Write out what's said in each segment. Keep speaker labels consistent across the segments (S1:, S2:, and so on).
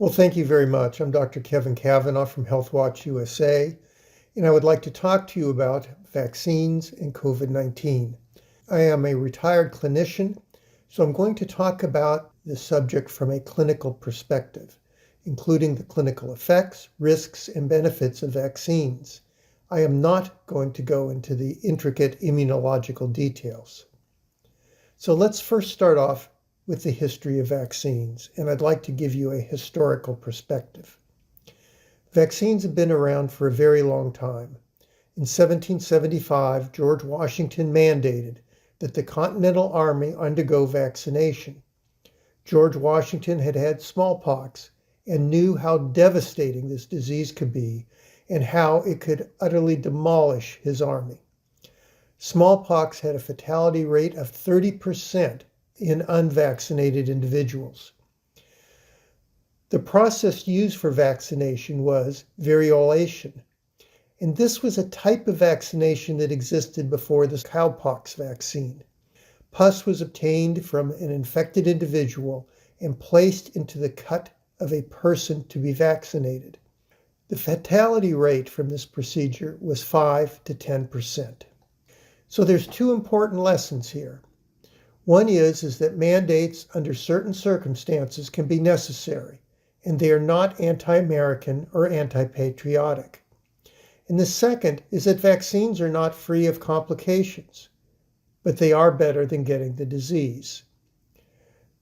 S1: Well, thank you very much. I'm Dr. Kevin Kavanagh from HealthWatch USA, and I would like to talk to you about vaccines and COVID-19. I am a retired clinician, so I'm going to talk about this subject from a clinical perspective, including the clinical effects, risks, and benefits of vaccines. I am not going to go into the intricate immunological details. So let's first start off with the history of vaccines, and I'd like to give you a historical perspective. Vaccines have been around for a very long time. In 1775, George Washington mandated that the Continental Army undergo vaccination. George Washington had had smallpox and knew how devastating this disease could be and how it could utterly demolish his army. Smallpox had a fatality rate of 30% in unvaccinated individuals. The process used for vaccination was variolation, and this was a type of vaccination that existed before the cowpox vaccine. Pus was obtained from an infected individual and placed into the cut of a person to be vaccinated. The fatality rate from this procedure was 5 to 10%. So there's two important lessons here. One is that mandates under certain circumstances can be necessary, and they are not anti-American or anti-patriotic. And the second is that vaccines are not free of complications, but they are better than getting the disease.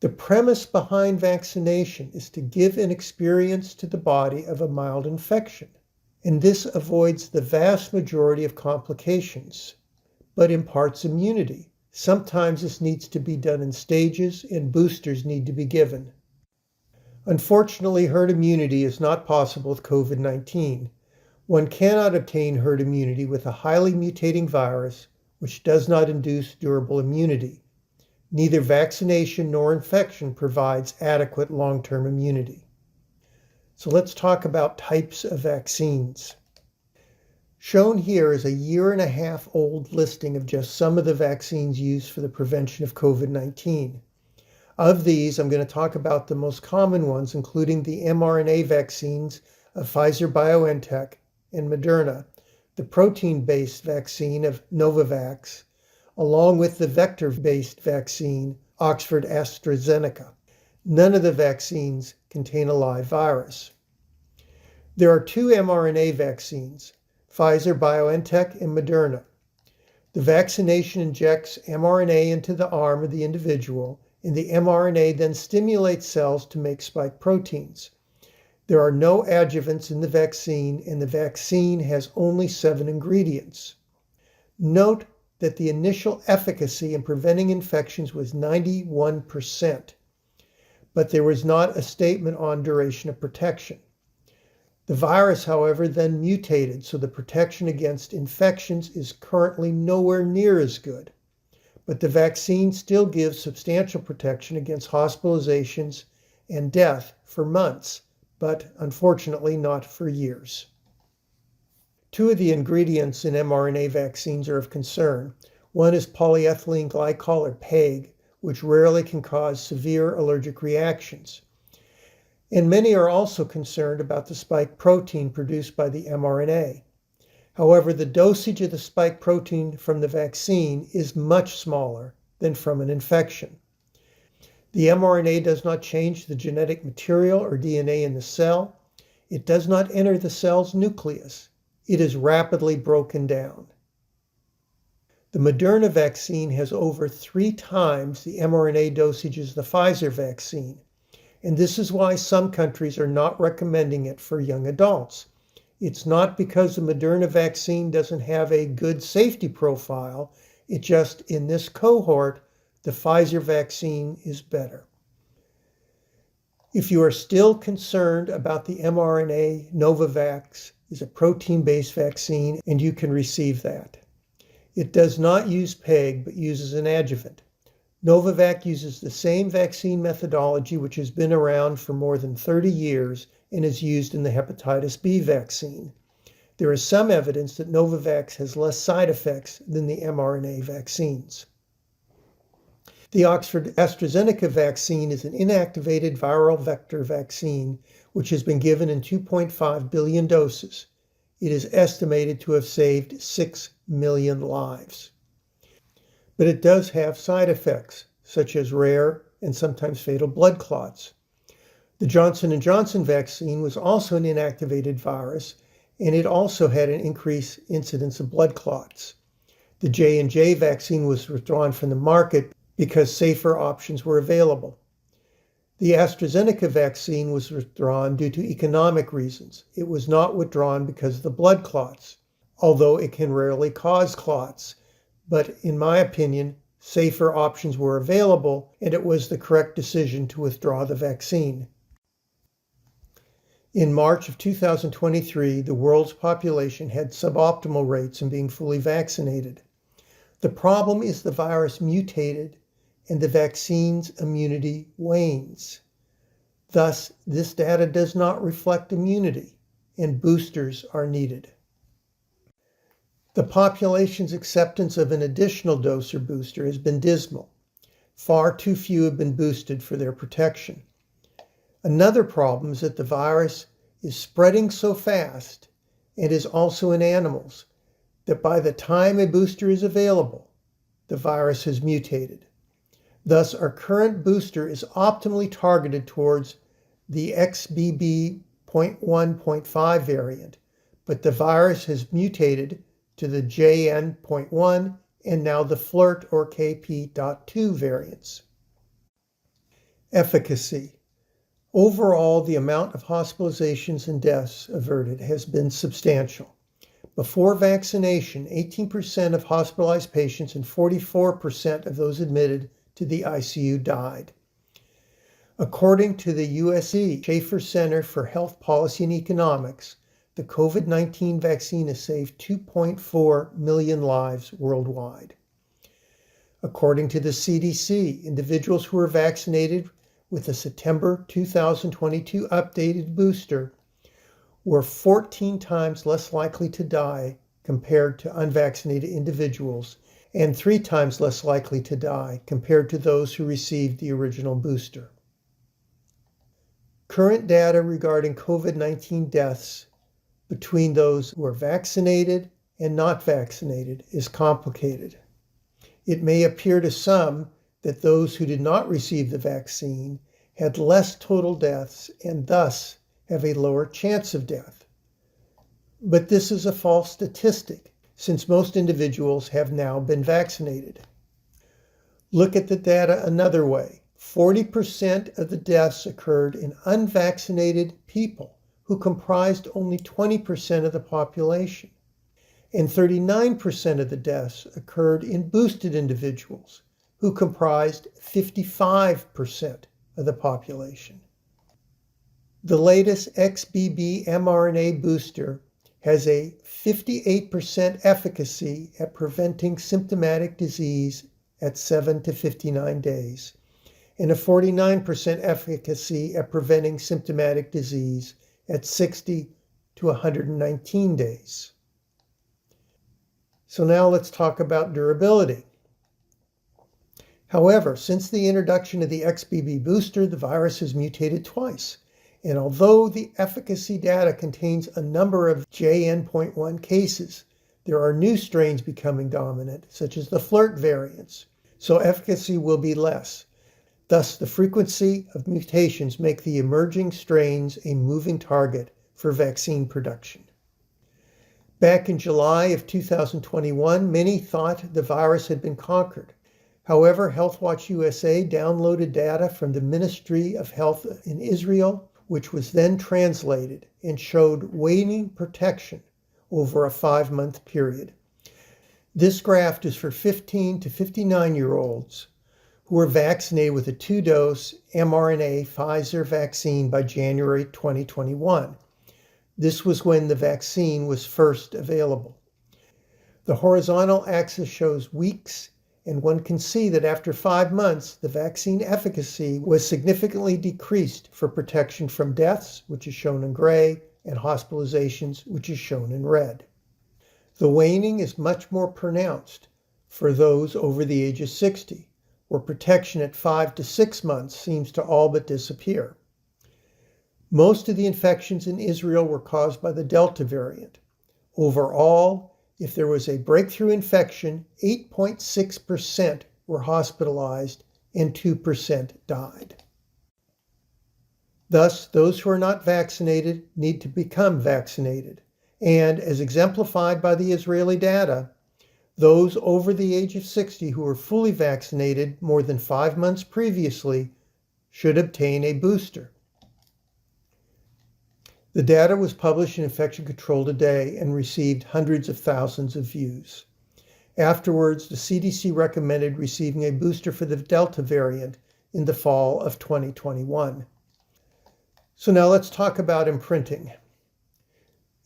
S1: The premise behind vaccination is to give an experience to the body of a mild infection, and this avoids the vast majority of complications, but imparts immunity. Sometimes this needs to be done in stages, and boosters need to be given. Unfortunately, herd immunity is not possible with COVID-19. One cannot obtain herd immunity with a highly mutating virus, which does not induce durable immunity. Neither vaccination nor infection provides adequate long-term immunity. So let's talk about types of vaccines. Shown here is a 1.5-year-old listing of just some of the vaccines used for the prevention of COVID-19. Of these, I'm going to talk about the most common ones, including the mRNA vaccines of Pfizer-BioNTech and Moderna, the protein-based vaccine of Novavax, along with the vector-based vaccine Oxford AstraZeneca. None of the vaccines contain a live virus. There are two mRNA vaccines, Pfizer-BioNTech and Moderna. The vaccination injects mRNA into the arm of the individual, and the mRNA then stimulates cells to make spike proteins. There are no adjuvants in the vaccine, and the vaccine has only 7 ingredients. Note that the initial efficacy in preventing infections was 91%, but there was not a statement on duration of protection. The virus, however, then mutated, so the protection against infections is currently nowhere near as good. But the vaccine still gives substantial protection against hospitalizations and death for months, but unfortunately not for years. Two of the ingredients in mRNA vaccines are of concern. One is polyethylene glycol, or PEG, which rarely can cause severe allergic reactions. And many are also concerned about the spike protein produced by the mRNA. However, the dosage of the spike protein from the vaccine is much smaller than from an infection. The mRNA does not change the genetic material or DNA in the cell. It does not enter the cell's nucleus. It is rapidly broken down. The Moderna vaccine has over 3 times the mRNA dosage as the Pfizer vaccine. And this is why some countries are not recommending it for young adults. It's not because the Moderna vaccine doesn't have a good safety profile. It just, in this cohort, the Pfizer vaccine is better. If you are still concerned about the mRNA, Novavax is a protein-based vaccine, and you can receive that. It does not use PEG, but uses an adjuvant. Novavax uses the same vaccine methodology which has been around for more than 30 years and is used in the hepatitis B vaccine. There is some evidence that Novavax has less side effects than the mRNA vaccines. The Oxford AstraZeneca vaccine is an inactivated viral vector vaccine which has been given in 2.5 billion doses. It is estimated to have saved 6 million lives. But it does have side effects, such as rare and sometimes fatal blood clots. The Johnson & Johnson vaccine was also an inactivated virus, and it also had an increased incidence of blood clots. The J&J vaccine was withdrawn from the market because safer options were available. The AstraZeneca vaccine was withdrawn due to economic reasons. It was not withdrawn because of the blood clots, although it can rarely cause clots. But in my opinion, safer options were available, and it was the correct decision to withdraw the vaccine. In March of 2023, the world's population had suboptimal rates in being fully vaccinated. The problem is the virus mutated and the vaccine's immunity wanes. Thus, this data does not reflect immunity, and boosters are needed. The population's acceptance of an additional dose or booster has been dismal. Far too few have been boosted for their protection. Another problem is that the virus is spreading so fast and is also in animals that by the time a booster is available, the virus has mutated. Thus, our current booster is optimally targeted towards the XBB.1.5 variant, but the virus has mutated to the JN.1 and now the FLIRT or KP.2 variants. Efficacy. Overall, the amount of hospitalizations and deaths averted has been substantial. Before vaccination, 18% of hospitalized patients and 44% of those admitted to the ICU died. According to the USC Schaeffer Center for Health Policy and Economics, the COVID-19 vaccine has saved 2.4 million lives worldwide. According to the CDC, individuals who were vaccinated with the September 2022 updated booster were 14 times less likely to die compared to unvaccinated individuals and 3 times less likely to die compared to those who received the original booster. Current data regarding COVID-19 deaths between those who are vaccinated and not vaccinated is complicated. It may appear to some that those who did not receive the vaccine had less total deaths and thus have a lower chance of death. But this is a false statistic, since most individuals have now been vaccinated. Look at the data another way. 40% of the deaths occurred in unvaccinated people, who comprised only 20% of the population. And 39% of the deaths occurred in boosted individuals, who comprised 55% of the population. The latest XBB mRNA booster has a 58% efficacy at preventing symptomatic disease at 7 to 59 days, and a 49% efficacy at preventing symptomatic disease at 60 to 119 days. So now let's talk about durability. However, since the introduction of the XBB booster, the virus has mutated twice. And although the efficacy data contains a number of JN.1 cases, there are new strains becoming dominant, such as the FLIRT variants, so efficacy will be less. Thus, the frequency of mutations make the emerging strains a moving target for vaccine production. Back in July of 2021, many thought the virus had been conquered. However, HealthWatch USA downloaded data from the Ministry of Health in Israel, which was then translated and showed waning protection over a 5-month period. This graph is for 15 to 59-year-olds who were vaccinated with a 2-dose mRNA Pfizer vaccine by January 2021. This was when the vaccine was first available. The horizontal axis shows weeks, and one can see that after 5 months, the vaccine efficacy was significantly decreased for protection from deaths, which is shown in gray, and hospitalizations, which is shown in red. The waning is much more pronounced for those over the age of 60, where protection at 5 to 6 months seems to all but disappear. Most of the infections in Israel were caused by the Delta variant. Overall, if there was a breakthrough infection, 8.6% were hospitalized and 2% died. Thus, those who are not vaccinated need to become vaccinated. And as exemplified by the Israeli data, those over the age of 60 who were fully vaccinated more than 5 months previously should obtain a booster. The data was published in Infection Control Today and received hundreds of thousands of views. Afterwards, the CDC recommended receiving a booster for the Delta variant in the fall of 2021. So now let's talk about imprinting.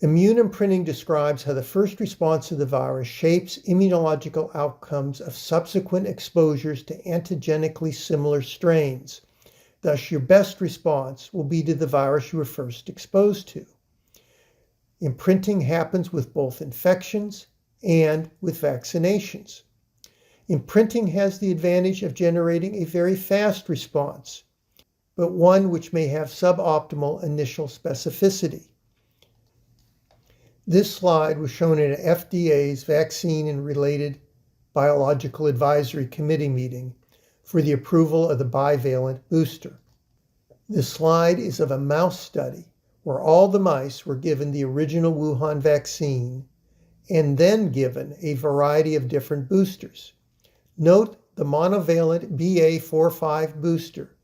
S1: Immune imprinting describes how the first response to the virus shapes immunological outcomes of subsequent exposures to antigenically similar strains. Thus, your best response will be to the virus you were first exposed to. Imprinting happens with both infections and with vaccinations. Imprinting has the advantage of generating a very fast response, but one which may have suboptimal initial specificity. This slide was shown in FDA's Vaccine and Related Biological Advisory Committee meeting for the approval of the bivalent booster. This slide is of a mouse study where all the mice were given the original Wuhan vaccine and then given a variety of different boosters. Note the monovalent BA.4/5 booster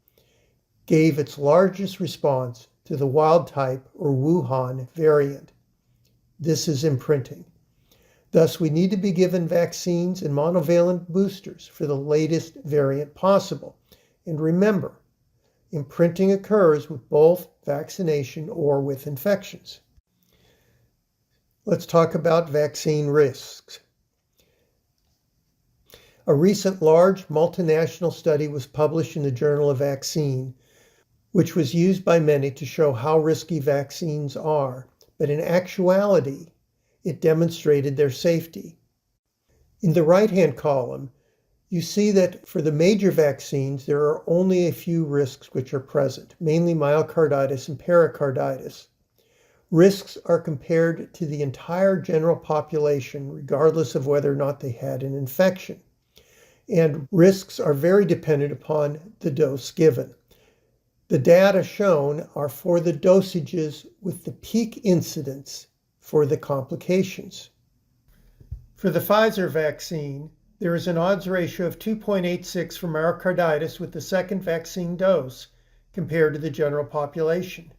S1: gave its largest response to the wild type or Wuhan variant. This is imprinting. Thus, we need to be given vaccines and monovalent boosters for the latest variant possible. And remember, imprinting occurs with both vaccination or with infections. Let's talk about vaccine risks. A recent large multinational study was published in the Journal of Vaccine, which was used by many to show how risky vaccines are, but in actuality, it demonstrated their safety. In the right-hand column, you see that for the major vaccines, there are only a few risks which are present, mainly myocarditis and pericarditis. Risks are compared to the entire general population, regardless of whether or not they had an infection. And risks are very dependent upon the dose given. The data shown are for the dosages with the peak incidence for the complications. For the Pfizer vaccine, there is an odds ratio of 2.86 for myocarditis with the second vaccine dose compared to the general population.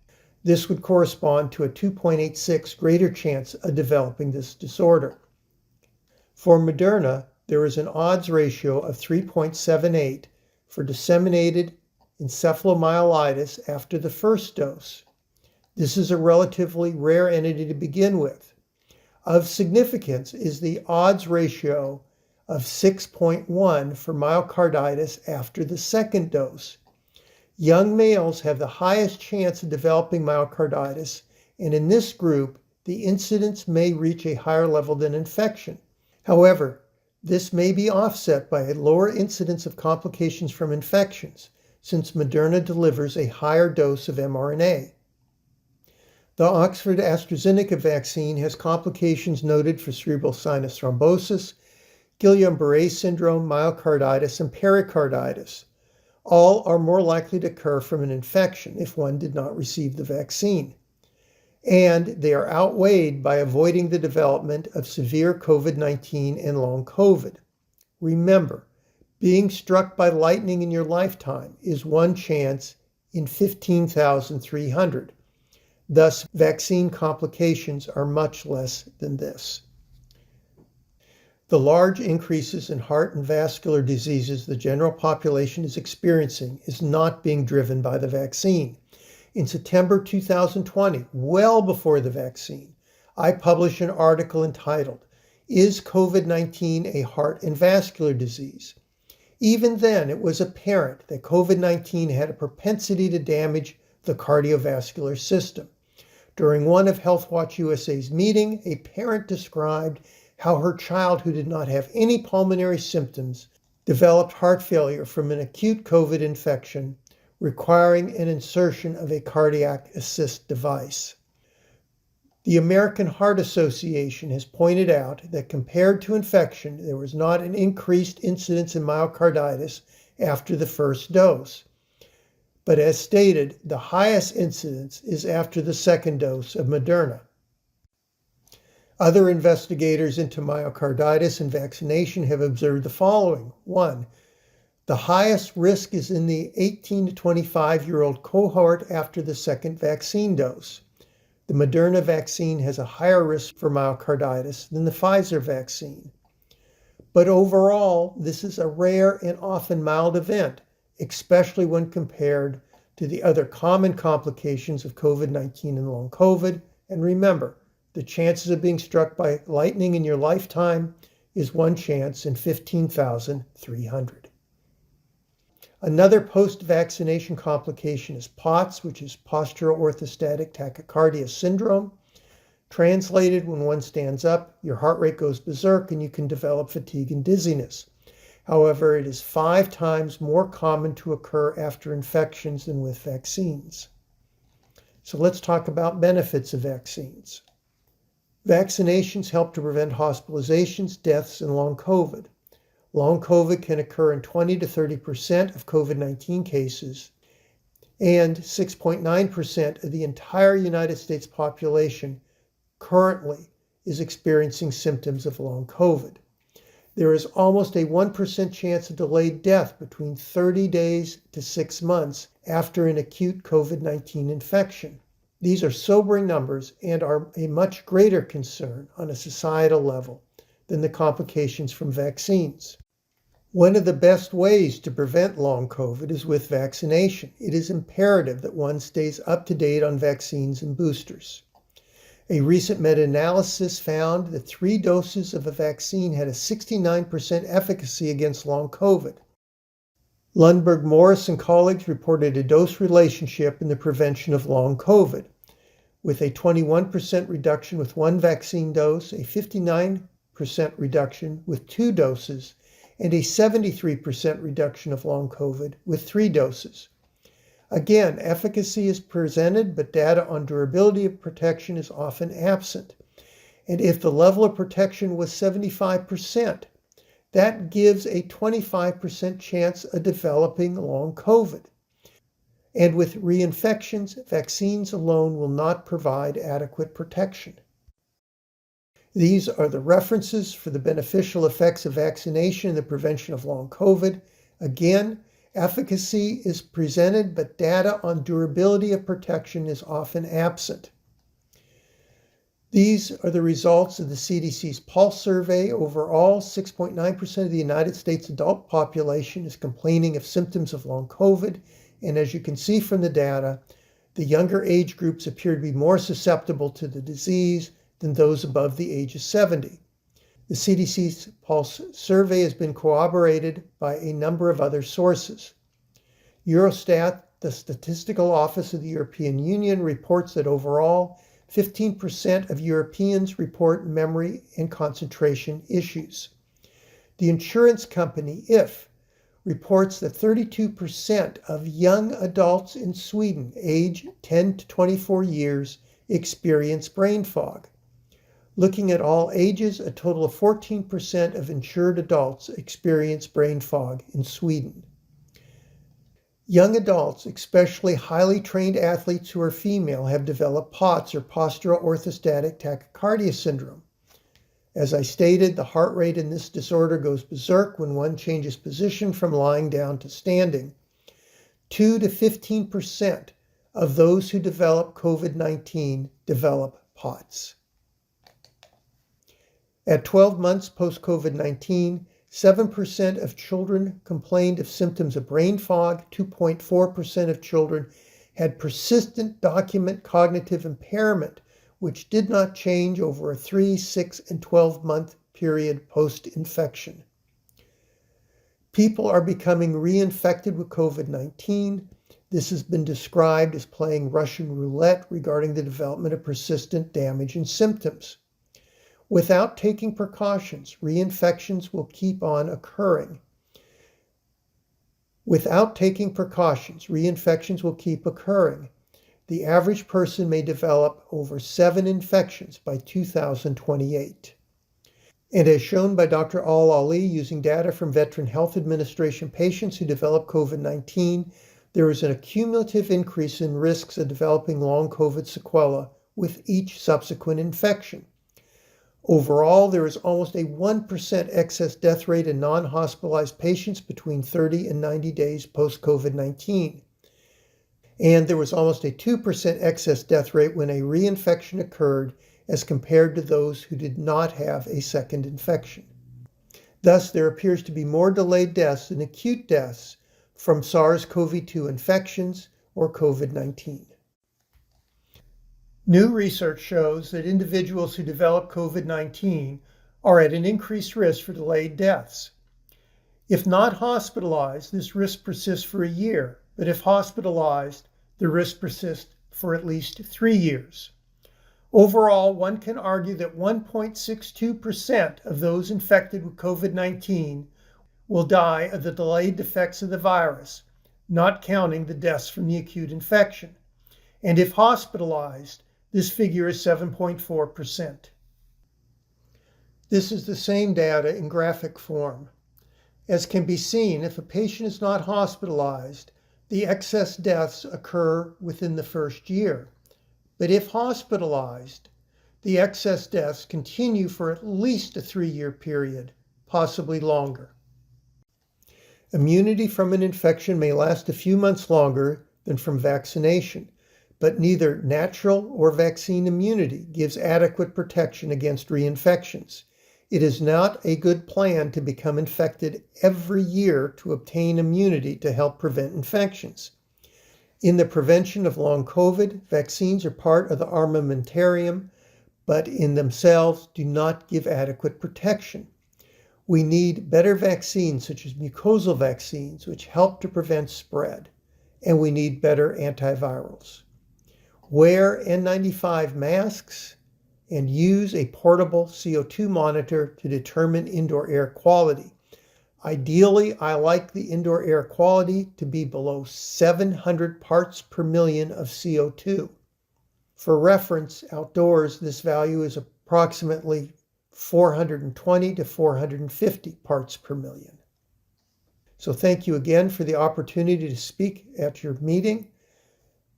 S1: This would correspond to a 2.86 greater chance of developing this disorder. For Moderna, there is an odds ratio of 3.78 for disseminated encephalomyelitis after the first dose. This is a relatively rare entity to begin with. Of significance is the odds ratio of 6.1 for myocarditis after the second dose. Young males have the highest chance of developing myocarditis, and in this group, the incidence may reach a higher level than infection. However, this may be offset by a lower incidence of complications from infections, since Moderna delivers a higher dose of mRNA. The Oxford AstraZeneca vaccine has complications noted for cerebral sinus thrombosis, Guillain-Barré syndrome, myocarditis, and pericarditis. All are more likely to occur from an infection if one did not receive the vaccine. And they are outweighed by avoiding the development of severe COVID-19 and long COVID. Remember, being struck by lightning in your lifetime is one chance in 15,300. Thus, vaccine complications are much less than this. The large increases in heart and vascular diseases the general population is experiencing is not being driven by the vaccine. In September 2020, well before the vaccine, I published an article entitled, "Is COVID-19 a Heart and Vascular Disease?" Even then, it was apparent that COVID-19 had a propensity to damage the cardiovascular system. During one of HealthWatch USA's meeting, a parent described how her child who did not have any pulmonary symptoms developed heart failure from an acute COVID infection, requiring an insertion of a cardiac assist device. The American Heart Association has pointed out that compared to infection, there was not an increased incidence in myocarditis after the first dose. But as stated, the highest incidence is after the second dose of Moderna. Other investigators into myocarditis and vaccination have observed the following. 1. The highest risk is in the 18 to 25-year-old cohort after the second vaccine dose. The Moderna vaccine has a higher risk for myocarditis than the Pfizer vaccine. But overall, this is a rare and often mild event, especially when compared to the other common complications of COVID-19 and long COVID. And remember, the chances of being struck by lightning in your lifetime is 1 chance in 15,300. Another post-vaccination complication is POTS, which is postural orthostatic tachycardia syndrome. Translated, when one stands up, your heart rate goes berserk and you can develop fatigue and dizziness. However, it is 5 times more common to occur after infections than with vaccines. So let's talk about benefits of vaccines. Vaccinations help to prevent hospitalizations, deaths, and long COVID. Long COVID can occur in 20 to 30% of COVID-19 cases, and 6.9% of the entire United States population currently is experiencing symptoms of long COVID. There is almost a 1% chance of delayed death between 30 days to 6 months after an acute COVID-19 infection. These are sobering numbers and are a much greater concern on a societal level than the complications from vaccines. One of the best ways to prevent long COVID is with vaccination. It is imperative that one stays up to date on vaccines and boosters. A recent meta-analysis found that 3 doses of a vaccine had a 69% efficacy against long COVID. Lundberg, Morris, and colleagues reported a dose relationship in the prevention of long COVID, with a 21% reduction with 1 vaccine dose, a 59% reduction with 2 doses, and a 73% reduction of long COVID with 3 doses. Again, efficacy is presented, but data on durability of protection is often absent. And if the level of protection was 75%, that gives a 25% chance of developing long COVID. And with reinfections, vaccines alone will not provide adequate protection. These are the references for the beneficial effects of vaccination in the prevention of long COVID. Again, efficacy is presented, but data on durability of protection is often absent. These are the results of the CDC's Pulse survey. Overall, 6.9% of the United States adult population is complaining of symptoms of long COVID. And as you can see from the data, the younger age groups appear to be more susceptible to the disease than those above the age of 70. The CDC's Pulse survey has been corroborated by a number of other sources. Eurostat, the Statistical Office of the European Union, reports that overall, 15% of Europeans report memory and concentration issues. The insurance company, If, reports that 32% of young adults in Sweden, aged 10 to 24 years, experience brain fog. Looking at all ages, a total of 14% of insured adults experience brain fog in Sweden. Young adults, especially highly trained athletes who are female, have developed POTS, or postural orthostatic tachycardia syndrome. As I stated, the heart rate in this disorder goes berserk when one changes position from lying down to standing. 2 to 15% of those who develop COVID-19 develop POTS. At 12 months post-COVID-19, 7% of children complained of symptoms of brain fog. 2.4% of children had persistent document cognitive impairment, which did not change over a 3, 6, and 12-month period post-infection. People are becoming reinfected with COVID-19. This has been described as playing Russian roulette regarding the development of persistent damage and symptoms. Without taking precautions, reinfections will keep on occurring. Without taking precautions, reinfections will keep occurring. The average person may develop over 7 infections by 2028. And as shown by Dr. Al-Ali using data from Veteran Health Administration patients who developed COVID-19, there is a cumulative increase in risks of developing long COVID sequelae with each subsequent infection. Overall, there is almost a 1% excess death rate in non-hospitalized patients between 30 and 90 days post-COVID-19. And there was almost a 2% excess death rate when a reinfection occurred as compared to those who did not have a second infection. Thus, there appears to be more delayed deaths than acute deaths from SARS-CoV-2 infections or COVID-19. New research shows that individuals who develop COVID-19 are at an increased risk for delayed deaths. If not hospitalized, this risk persists for a year, but if hospitalized, the risk persists for at least 3 years. Overall, one can argue that 1.62% of those infected with COVID-19 will die of the delayed effects of the virus, not counting the deaths from the acute infection. And if hospitalized, this figure is 7.4%. This is the same data in graphic form. As can be seen, if a patient is not hospitalized, the excess deaths occur within the first year. But if hospitalized, the excess deaths continue for at least a 3-year period, possibly longer. Immunity from an infection may last a few months longer than from vaccination, but neither natural or vaccine immunity gives adequate protection against reinfections. It is not a good plan to become infected every year to obtain immunity to help prevent infections. In the prevention of long COVID, vaccines are part of the armamentarium, but in themselves do not give adequate protection. We need better vaccines such as mucosal vaccines, which help to prevent spread, and we need better antivirals. Wear N95 masks and use a portable CO2 monitor to determine indoor air quality. Ideally, I like the indoor air quality to be below 700 parts per million of CO2. For reference, outdoors, this value is approximately 420 to 450 parts per million. So thank you again for the opportunity to speak at your meeting.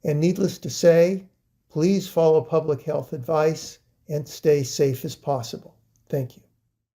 S1: And needless to say, please follow public health advice and stay safe as possible. Thank you.